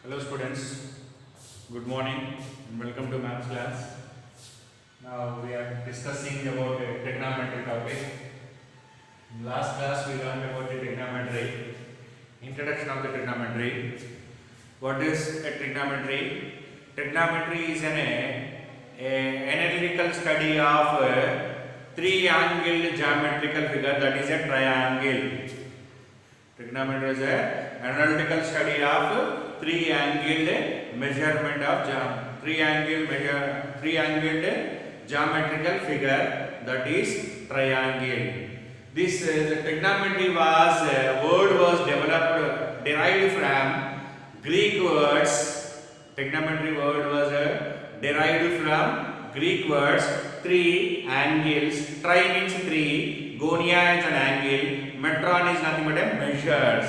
Hello students, good morning and welcome to maths class. Now we are discussing about a trigonometry topic. In last class we learned about the trigonometry, introduction of the trigonometry. What is a trigonometry? Trigonometry is an analytical study of three-angled geometrical figure, that is a triangle. Trigonometry is an analytical study of three-angled measurement of three-angled geometrical figure, that is triangle. This trigonometry was word was derived from Greek words. Trigonometry word was derived from Greek words three angles. Tri means three, gonia is an angle, metron is nothing but a measures.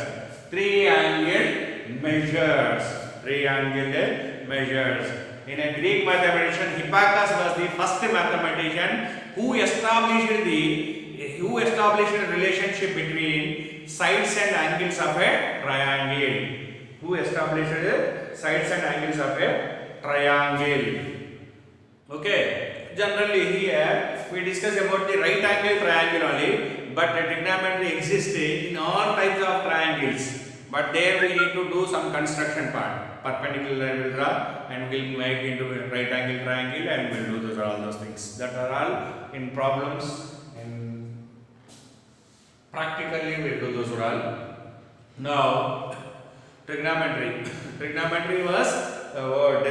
Three-angled measures. Three-angled measures. In a Greek mathematician, Hipparchus was the first mathematician who established a relationship between sides and angles of a triangle. Who established sides and angles of a triangle. Okay. Generally here we discuss about the right angle triangle only, but trigonometry exists in all types of triangles. But there we need to do some construction part. Perpendicular will draw and we'll make into a right angle triangle and we'll do all those things. That are all in problems, and practically we'll do those all. Now trigonometry. Trigonometry was a word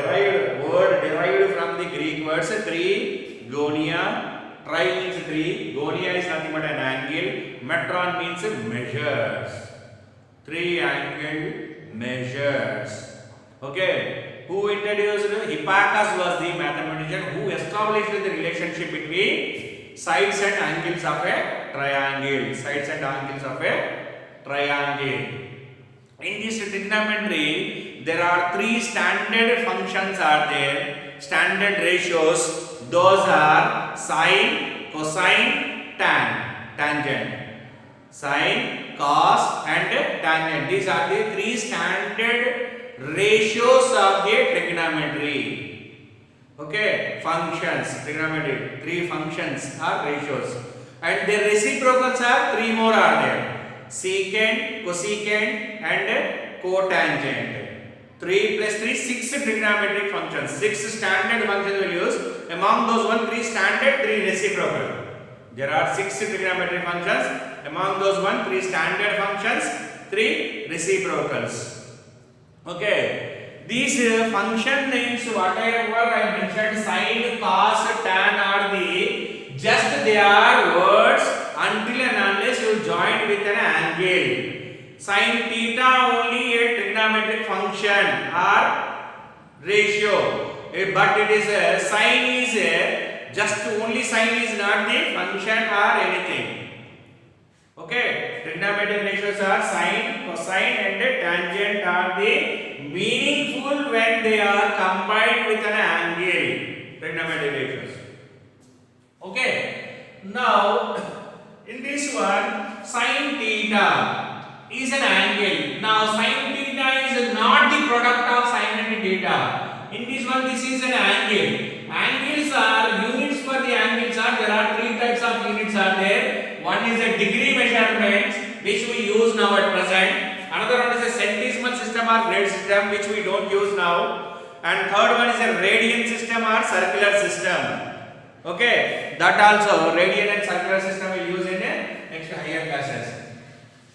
derived from the Greek words three, gonia, tri means three, gonia is nothing but an angle, metron means measures. Three-angled measures. Okay. Who introduced? Hipparchus was the mathematician who established the relationship between sides and angles of a triangle. Sides and angles of a triangle. In this trigonometry, there are three standard functions are there, standard ratios. Those are sine, cosine, tangent. Sine, cos and tangent. These are the three standard ratios of the trigonometry. Okay, functions, trigonometry, three functions are ratios. And the reciprocals are three more are there. Secant, cosecant and cotangent. 3 plus 3, 6 trigonometric functions. 6 standard functions will use. Among those 3 standard, 3 reciprocal. There are 6 trigonometric functions. Among those 3 standard functions, 3 reciprocals. Okay. These function names, whatever I mentioned, sine, cos, tan are they are words until and unless you join with an angle. Sin theta only a trigonometric function or ratio, but it is sine is just only sine is not the function or anything. Okay, trigonometric ratios are sine, cosine and tangent are the meaningful when they are combined with an angle. Trigonometric ratios. Okay, now in this one, sine theta is an angle. Now sine theta is not the product of sine and theta. In this one, this is an angle. Angles are units for the angles are there are three types of units are there. One is a degree measurement which we use now at present. Another one is a centesimal system or grade system which we don't use now. And third one is a radian system or circular system. Okay, that also radian and circular system we use in next higher classes.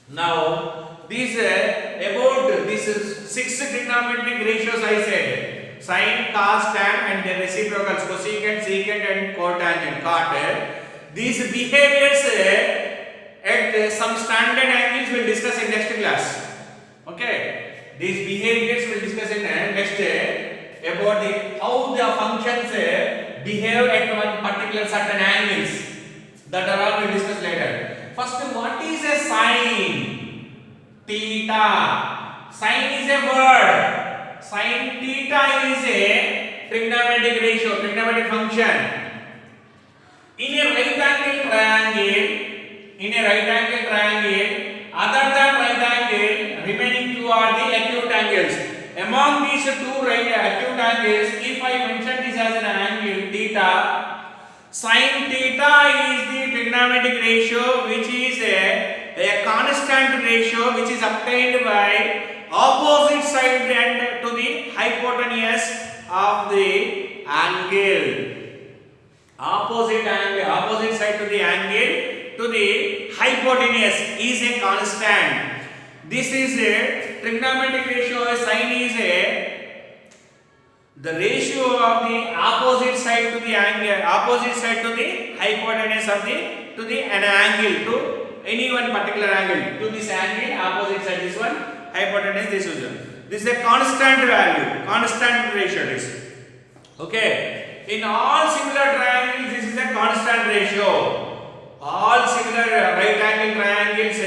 Now these about this 6 trigonometric ratios I said. Sine, cos, tan and the reciprocals cosecant, secant and cotangent, cot. These behaviors at some standard angles we will discuss in next class. Okay, these behaviors we will discuss in next about how the functions behave at one particular certain angles. That are all we will discuss later. First, what is a sine? Theta. Sine is a word. Sin theta is a trigonometric ratio, trigonometric function. In a right angle triangle, other than right angle, remaining two are the acute angles. among these two right acute angles, if I mention this as an angle theta, sin theta is the trigonometric ratio which is a constant ratio which is obtained by opposite side and to the hypotenuse of the angle. Opposite side to the angle to the hypotenuse is a constant. This is a trigonometric ratio. Sin is the ratio of the opposite side to the angle, opposite side to the hypotenuse of the to the an angle to any one particular angle. To this angle, opposite side this one, hypotenuse this one. This is a constant value, constant ratio. This. Okay. In all similar triangles, this is a constant ratio. All similar right angle triangles,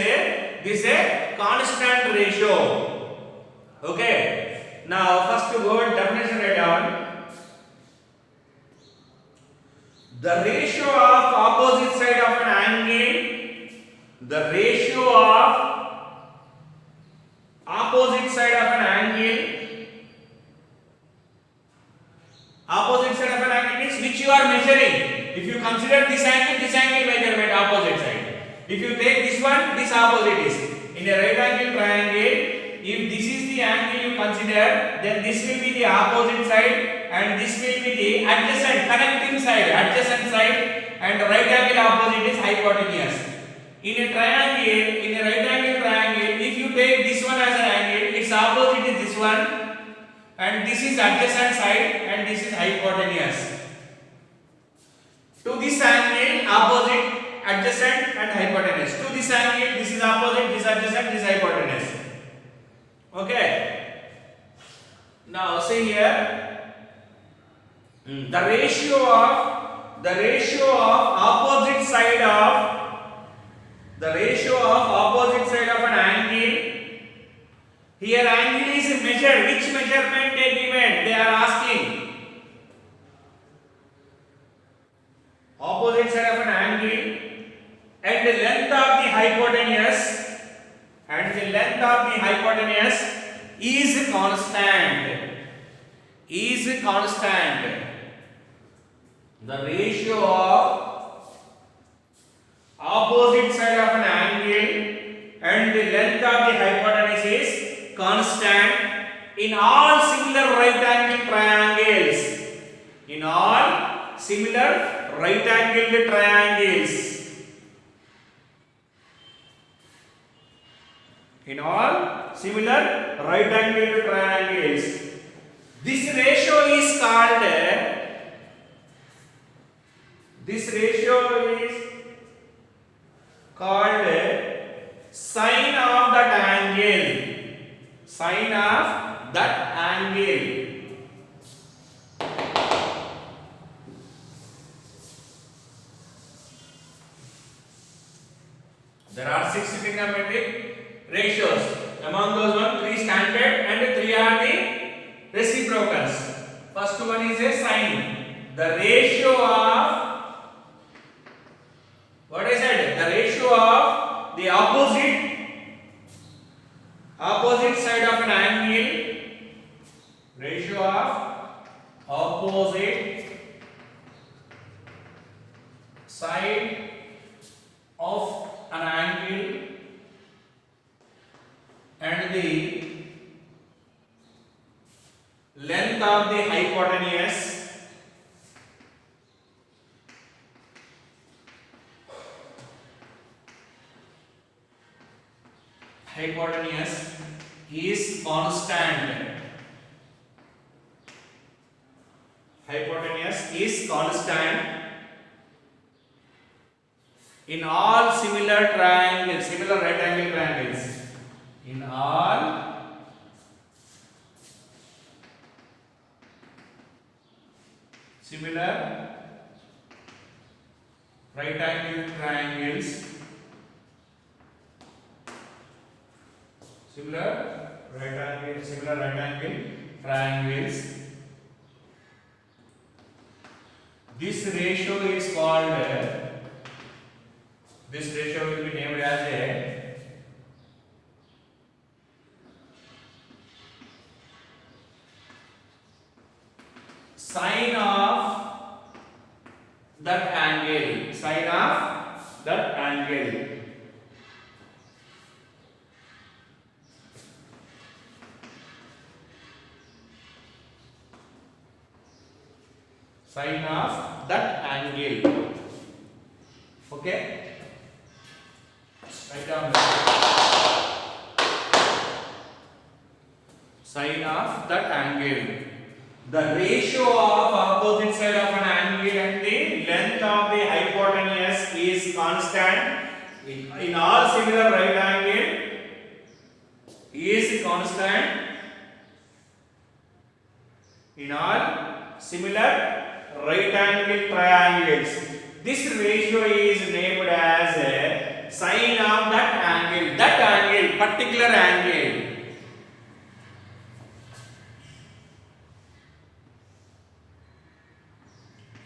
this is a constant ratio. Okay. Now, first word definition write down. The ratio of opposite side of an angle. The ratio of opposite side of an angle. Opposite side of an angle means which you are measuring. If you consider this angle measurement opposite side. If you take this one, this opposite is. In a right angle triangle, if this is the angle you consider, then this will be the opposite side and this will be the adjacent connecting side, and right angle opposite is hypotenuse. In a right angle triangle, if you take this one as an angle, its opposite is this one. And this is adjacent side and this is hypotenuse. To this angle, opposite, adjacent and hypotenuse. To this angle, this is opposite, this adjacent, this hypotenuse. Okay. Now see here, the ratio of opposite side of an angle. Here angle is measured. Which measurement they given? They are asking. Opposite side of an angle and the length of the hypotenuse is constant. The ratio of opposite side of an angle and the length of the hypotenuse is constant in all similar right angle triangles. In all similar right angled triangles. In all similar right angled triangles. This ratio is called sine of that angle. Sine of that angle. There are 6 trigonometric ratios. Among those 3 standard and 3 are the reciprocals. First one is a sine. The ratio of, what I said, the ratio of the opposite side of an angle, ratio of opposite side of an angle and the length of the hypotenuse is constant. Hypotenuse is constant in all similar triangles, similar right angle triangles. In all similar right angle triangles. Similar right angle triangles. This ratio is called, this ratio will be named as a sine of that angle, sine of that angle. Sine of that angle. Okay, write down sine of that angle. The ratio of opposite side of an angle and the length of the hypotenuse is constant. In all similar right angle is constant. In all similar right angle triangles, this ratio is named as sine of that angle. That angle, particular angle.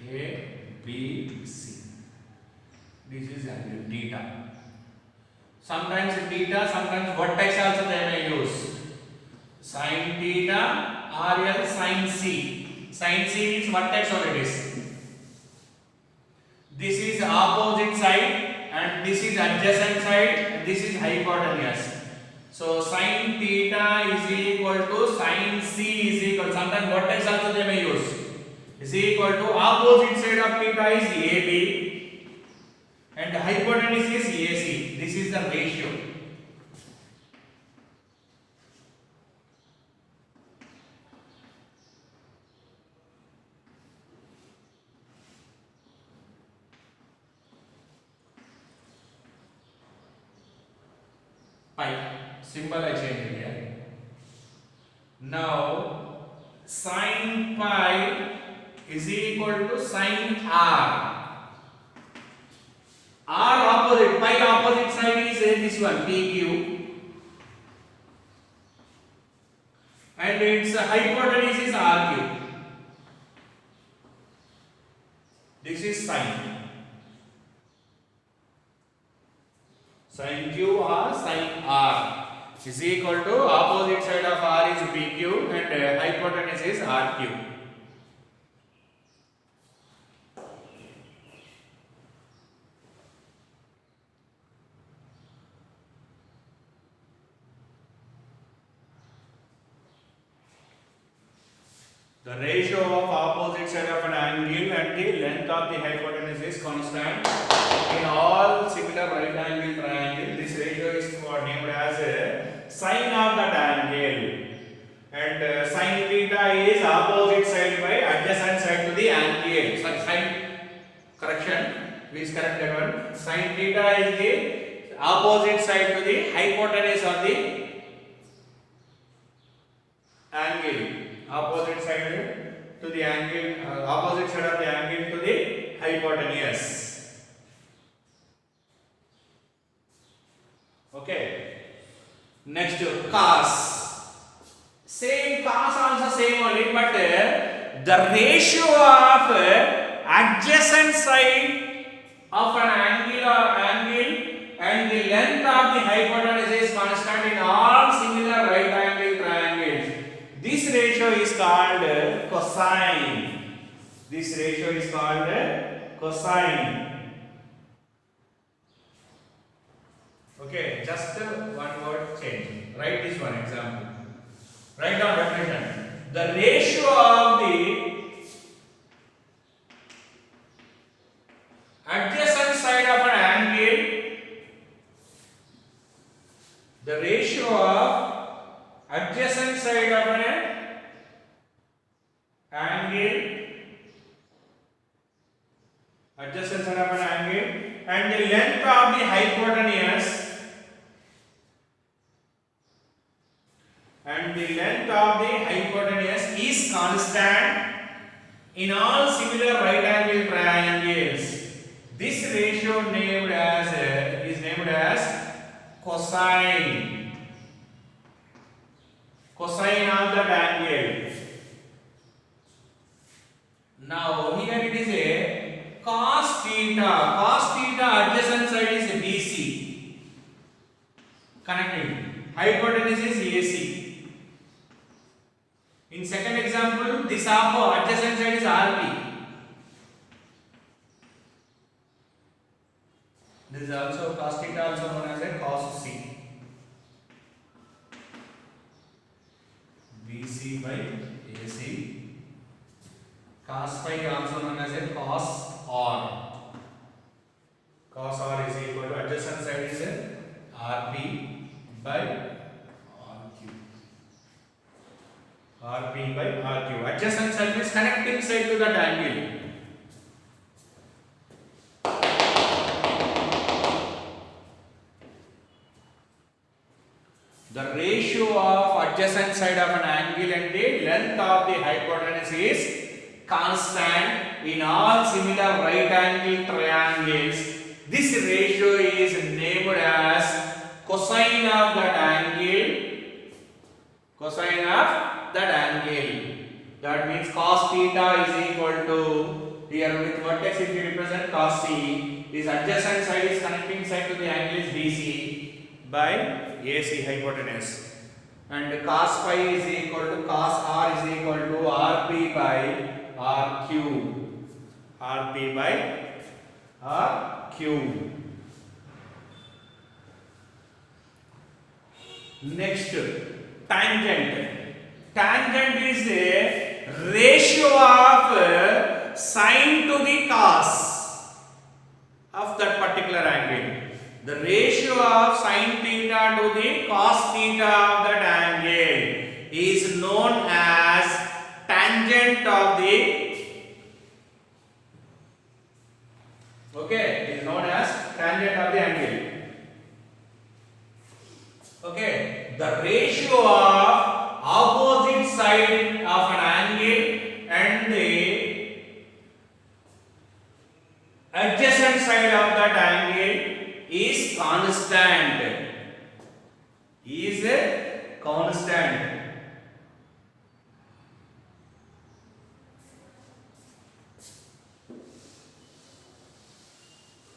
A, B, C. This is angle theta. Sometimes theta, sometimes vertex also they may use. Sin theta or else sin C. Sin C means vertex or it is. This is opposite side and this is adjacent side and this is hypotenuse. So sin theta is equal to sin C is equal, sometimes vertex also they may use, is equal to opposite side of theta is AB and hypotenuse is AC. This is the ratio. Pi symbol I change here. Now sin pi is equal to sin r. R opposite, pi opposite side is this one PQ and its hypotenuse is RQ. This is sin. Sin Q or sin R is equal to opposite side of R is PQ and hypotenuse is RQ. The ratio of opposite side of an angle and the length of the hypotenuse is constant. In all similar right angle triangle, this ratio is named as sine of that angle. And sin theta is opposite side by adjacent side to the angle. Sorry, sin correction. Please correct that one. Sin theta is the opposite side to the hypotenuse of the angle. Opposite side to the angle, opposite side of the angle to the hypotenuse. Okay. Next, cos. Same cos also same only, but the ratio of adjacent side of an angle and the length of the hypotenuse is constant in all similar right angle triangles. This ratio is called cosine. This ratio is called cosine. Okay, just one word change. Write this one example. Write down definition. The ratio of the adjacent side of an angle, the ratio of adjacent side of an angle, adjacent side of an angle and the length of the hypotenuse is constant in all similar right angle triangles. This ratio is named as cosine. Cosine of that angle. Now here it is a cos theta. Cos theta adjacent side is BC. Connected. Hypotenuse is AC. In second example, this adjacent side is RP. This is also cos theta, also known as a cos C. BC by AC. Cos phi also known as a cos R. Cos R is equal to adjacent side is RP by RQ. RP by RQ. Adjacent side is connecting side to that angle. The ratio of adjacent side of an angle and the length of the hypotenuse is constant in all similar right angle triangles. This ratio is named as cosine of that angle. Cosine of that angle. That means cos theta is equal to, here with vertex if you represent cos C, this adjacent side is connecting side to the angle is BC by AC hypotenuse, and cos phi is equal to cos R is equal to RP by RQ. RP by RQ. Next, tangent. Tangent is a ratio of sine to the cos of that particular angle. The ratio of sine theta to the cos theta of that angle is known as tangent of the, okay, is known as tangent of the angle. Okay, the ratio of opposite side of an angle and the adjacent side of that angle is constant. Is a constant.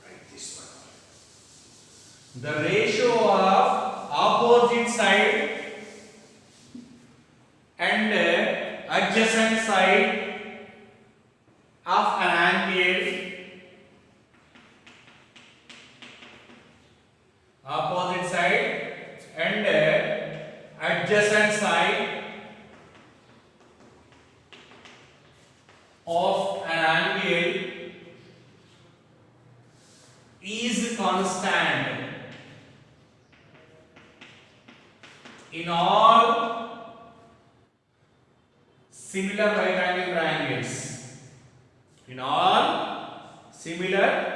Write this one. The ratio of opposite side and adjacent side of an angle, opposite side and adjacent side of an angle is constant in all similar right angle triangles. In all similar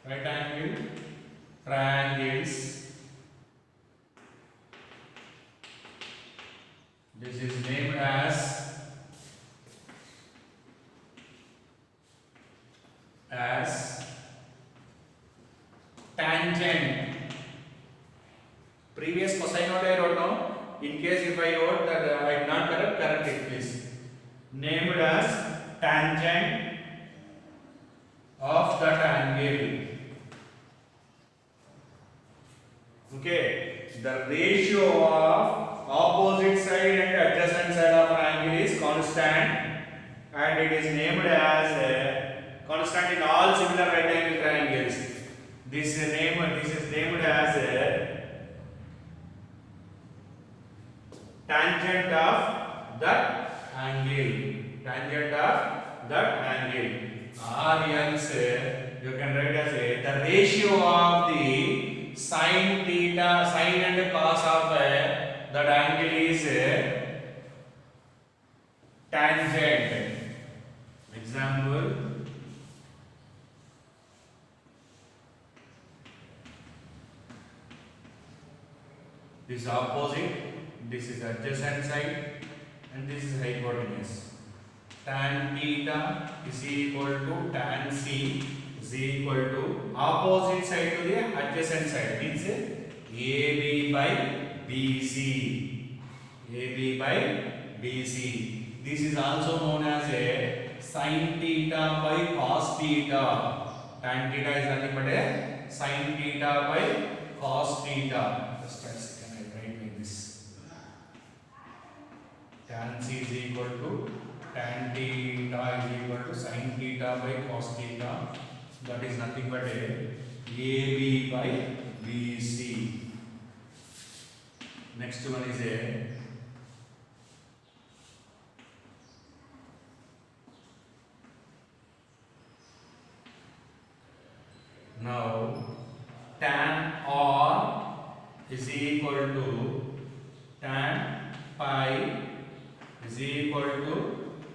right angle triangles. This is named as tangent. Previous cosine what I wrote now. In case if I wrote that I did not correct it, please. Named as tangent of that angle. Okay, the ratio of opposite side and adjacent side of an angle is constant, and it is named as constant in all similar right angle triangles. This is named as tangent of that angle. Tangent of that angle. Or else you can write as the ratio of the sine theta, sine and cos of that angle is tangent. Example, this is opposite, this is adjacent side, and this is hypotenuse. Tan theta is equal to tan C is equal to opposite side to the adjacent side, means AB by BC. AB by BC. This is also known as a sin theta by cos theta. Tan theta is nothing but a sin theta by cos theta. Just a second, I write like this. Tan c is equal to tan theta is equal to sin theta by cos theta. That is nothing but a AB by BC. Next one is a now tan R is equal to tan pi is equal to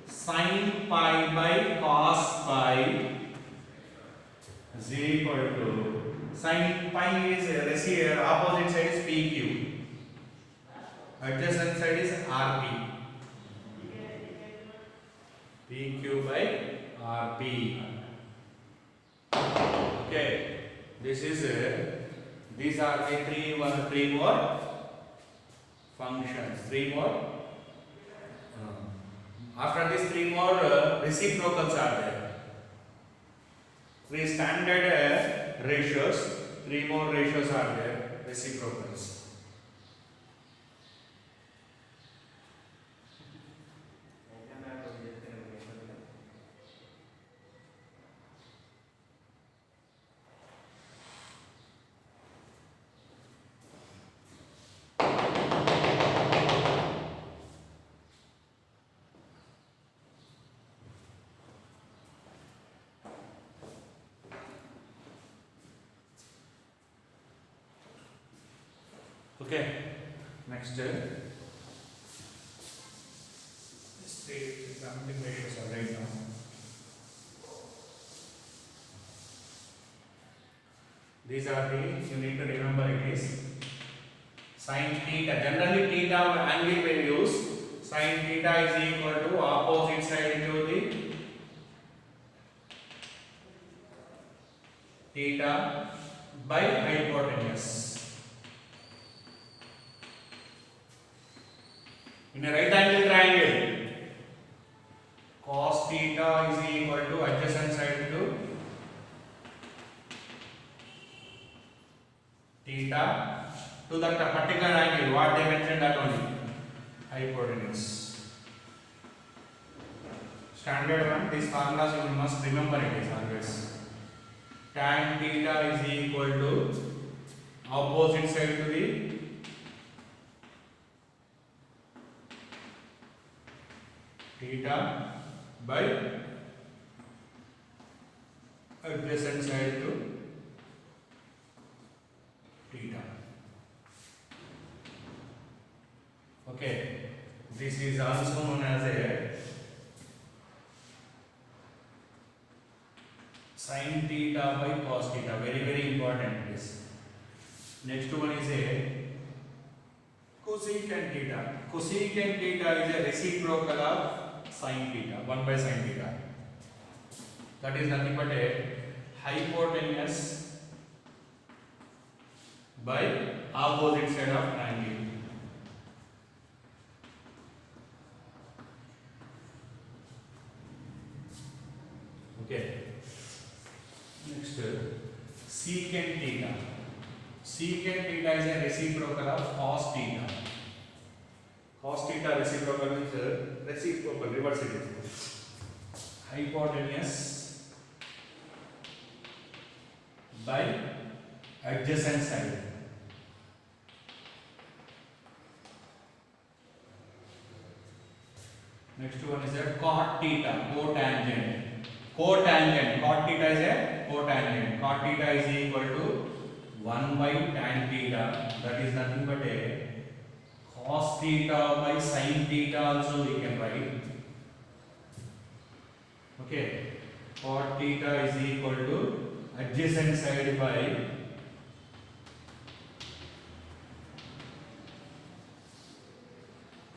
sin pi by cos pi is equal to sin pi is receiver, opposite side is PQ, adjacent side is RP, PQ by RP. Okay, this is these are the three more functions, three more. After these three more reciprocals are there. Three standard ratios, three more ratios are there, reciprocals. Okay, next examining ratios are right now. These are the, you need to remember it is sin theta. Generally theta angle we use. Sin theta is equal to opposite side to the theta by hypotenuse. In a right angle triangle, cos theta is equal to adjacent side to theta to that particular angle. What they mentioned that only hypotenuse. Standard one. These formulas you must remember it is always. Tan theta is equal to opposite side to the theta by adjacent side to theta. Okay, this is also known as a sin theta by cos theta. Very important this. Next one is a cosecant theta. Cosecant theta is a reciprocal of sin theta, 1 by sin theta. That is nothing but a hypotenuse by opposite side of triangle. Okay. Next, secant theta. Secant theta is a reciprocal of cos theta. Cos theta reciprocal means reciprocal, reverse it is. Hypotenuse by adjacent side. Next one is a cot theta, cotangent. Cotangent, cot theta is a cotangent. Cot theta is equal to 1 by tan theta. That is nothing but a cos theta by sin theta also we can write. Okay, cot theta is equal to adjacent side by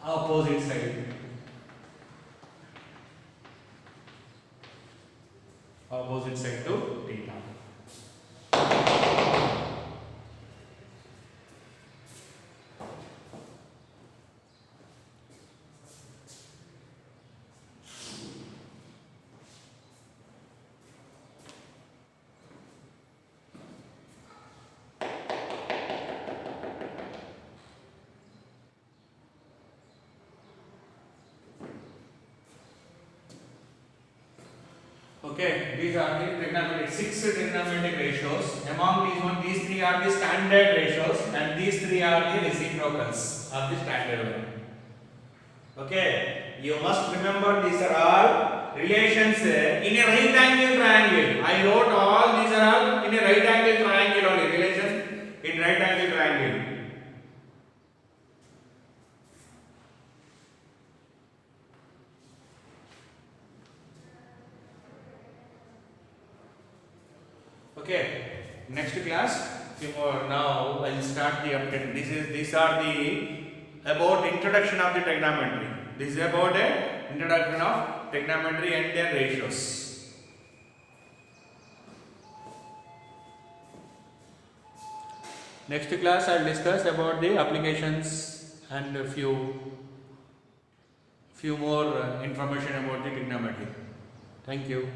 opposite side. Opposite side to theta. Okay, these are the trigonometric, 6 trigonometric ratios. Among these three are the standard ratios, and these three are the reciprocals of the standard one. Okay, you must remember these are all relations in a right angle triangle. I wrote all these are all in a right angle triangle only, relation in right angle triangle. Okay, next class, few more. Now I will start the update. These are the about introduction of the trigonometry. This is about a introduction of trigonometry and their ratios. Next class I will discuss about the applications and a few more information about the trigonometry. Thank you.